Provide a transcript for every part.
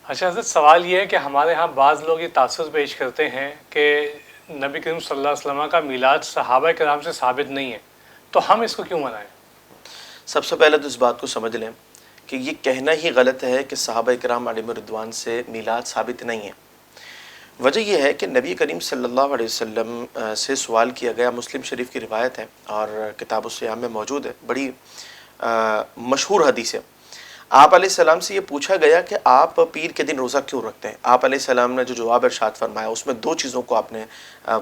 اچھا حضرت، سوال یہ ہے کہ ہمارے ہاں بعض لوگ یہ تاثر پیش کرتے ہیں کہ نبی کریم صلی اللہ علیہ وسلم کا میلاد صحابہ کرام سے ثابت نہیں ہے، تو ہم اس کو کیوں منائیں؟ سب سے پہلے تو اس بات کو سمجھ لیں کہ یہ کہنا ہی غلط ہے کہ صحابہ کرام علیہم رضوان سے میلاد ثابت نہیں ہے۔ وجہ یہ ہے کہ نبی کریم صلی اللہ علیہ وسلم سے سوال کیا گیا، مسلم شریف کی روایت ہے اور کتاب الصیام میں موجود ہے، بڑی مشہور حدیث ہے۔ آپ علیہ السلام سے یہ پوچھا گیا کہ آپ پیر کے دن روزہ کیوں رکھتے ہیں؟ آپ علیہ السلام نے جو جواب ارشاد فرمایا اس میں دو چیزوں کو آپ نے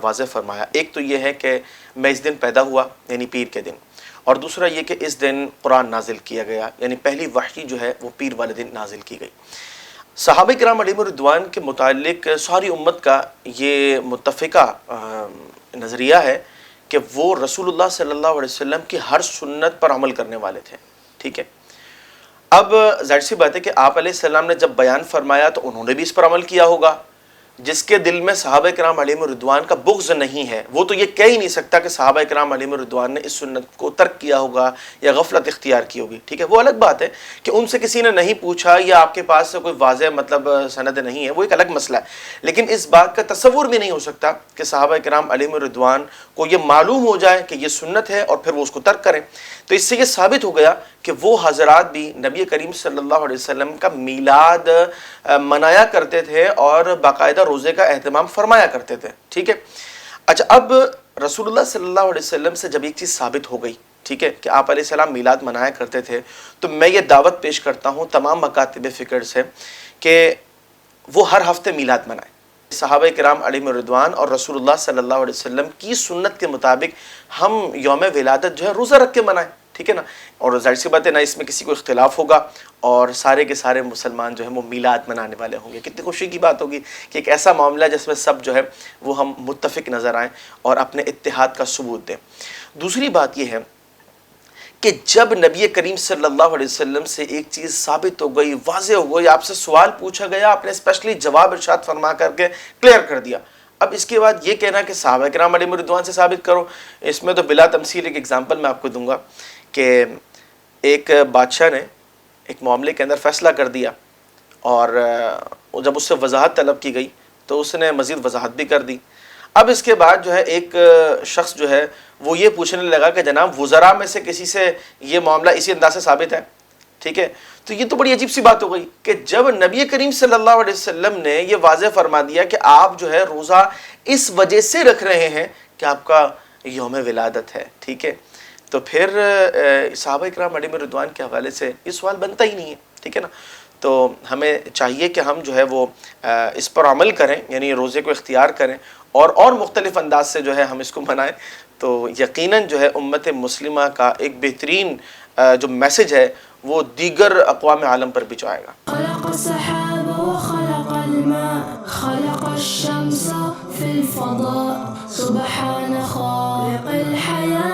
واضح فرمایا۔ ایک تو یہ ہے کہ میں اس دن پیدا ہوا، یعنی پیر کے دن، اور دوسرا یہ کہ اس دن قرآن نازل کیا گیا، یعنی پہلی وحی جو ہے وہ پیر والے دن نازل کی گئی۔ صحابہ کرام علیہم رضوان کے متعلق ساری امت کا یہ متفقہ نظریہ ہے کہ وہ رسول اللہ صلی اللہ علیہ وسلم کی ہر سنت پر عمل کرنے والے تھے، ٹھیک ہے۔ اب ظاہر سی بات ہے کہ آپ علیہ السلام نے جب بیان فرمایا تو انہوں نے بھی اس پر عمل کیا ہوگا۔ جس کے دل میں صحابہ کرام علیہم رضوان کا بغض نہیں ہے وہ تو یہ کہہ ہی نہیں سکتا کہ صحابہ کرام علیہم رضوان نے اس سنت کو ترک کیا ہوگا یا غفلت اختیار کی ہوگی، ٹھیک ہے۔ وہ الگ بات ہے کہ ان سے کسی نے نہیں پوچھا یا آپ کے پاس سے کوئی واضح سند نہیں ہے، وہ ایک الگ مسئلہ ہے۔ لیکن اس بات کا تصور بھی نہیں ہو سکتا کہ صحابہ کرام علیہم رضوان کو یہ معلوم ہو جائے کہ یہ سنت ہے اور پھر وہ اس کو ترک کریں۔ تو اس سے یہ ثابت ہو گیا کہ وہ حضرات بھی نبی کریم صلی اللہ علیہ وسلم کا میلاد منایا کرتے تھے اور باقاعدہ روزے کا اہتمام فرمایا کرتے تھے، ٹھیک ہے۔ اچھا، اب رسول اللہ صلی اللہ علیہ وسلم سے جب ایک چیز ثابت ہو گئی، ٹھیک ہے، کہ آپ علیہ السلام میلاد منایا کرتے تھے، تو میں یہ دعوت پیش کرتا ہوں تمام مکاتب فکر سے کہ وہ ہر ہفتے میلاد منائیں۔ صحابہ کرام علیہم رضوان اور رسول اللہ صلی اللہ علیہ وسلم کی سنت کے مطابق ہم یوم ولادت جو ہے روزہ رکھ کے منائیں، ٹھیک ہے نا۔ اور ظاہر سی بات ہے نہ اس میں کسی کو اختلاف ہوگا اور سارے کے سارے مسلمان جو ہیں وہ میلاد منانے والے ہوں گے۔ کتنی خوشی کی بات ہوگی کہ ایک ایسا معاملہ جس میں سب جو ہے وہ ہم متفق نظر آئیں اور اپنے اتحاد کا ثبوت دیں۔ دوسری بات یہ ہے کہ جب نبی کریم صلی اللہ علیہ وسلم سے ایک چیز ثابت ہو گئی، واضح ہو گئی، آپ سے سوال پوچھا گیا، آپ نے اسپیشلی جواب ارشاد فرما کر کے کلیئر کر دیا، اب اس کے بعد یہ کہنا کہ صحابہ کرام علیہم رضوان سے ثابت کرو، اس میں تو بلا تمثیل ایک ایگزامپل میں آپ کو دوں گا کہ ایک بادشاہ نے ایک معاملے کے اندر فیصلہ کر دیا اور جب اس سے وضاحت طلب کی گئی تو اس نے مزید وضاحت بھی کر دی۔ اب اس کے بعد جو ہے ایک شخص جو ہے وہ یہ پوچھنے لگا کہ جناب وزراء میں سے کسی سے یہ معاملہ اسی انداز سے ثابت ہے، ٹھیک ہے۔ تو یہ تو بڑی عجیب سی بات ہو گئی کہ جب نبی کریم صلی اللہ علیہ وسلم نے یہ واضح فرما دیا کہ آپ جو ہے روزہ اس وجہ سے رکھ رہے ہیں کہ آپ کا یوم ولادت ہے، ٹھیک ہے، تو پھر صحابہ کرام علیہم رضوان کے حوالے سے یہ سوال بنتا ہی نہیں ہے، ٹھیک ہے نا۔ تو ہمیں چاہیے کہ ہم جو ہے وہ اس پر عمل کریں، یعنی روزے کو اختیار کریں اور مختلف انداز سے جو ہے ہم اس کو منائیں، تو یقیناً جو ہے امت مسلمہ کا ایک بہترین جو میسج ہے وہ دیگر اقوام عالم پر بھی جائے گا۔ خلق السحاب وخلق الماء خلق الشمس في الفضاء سبحان خالق الحياة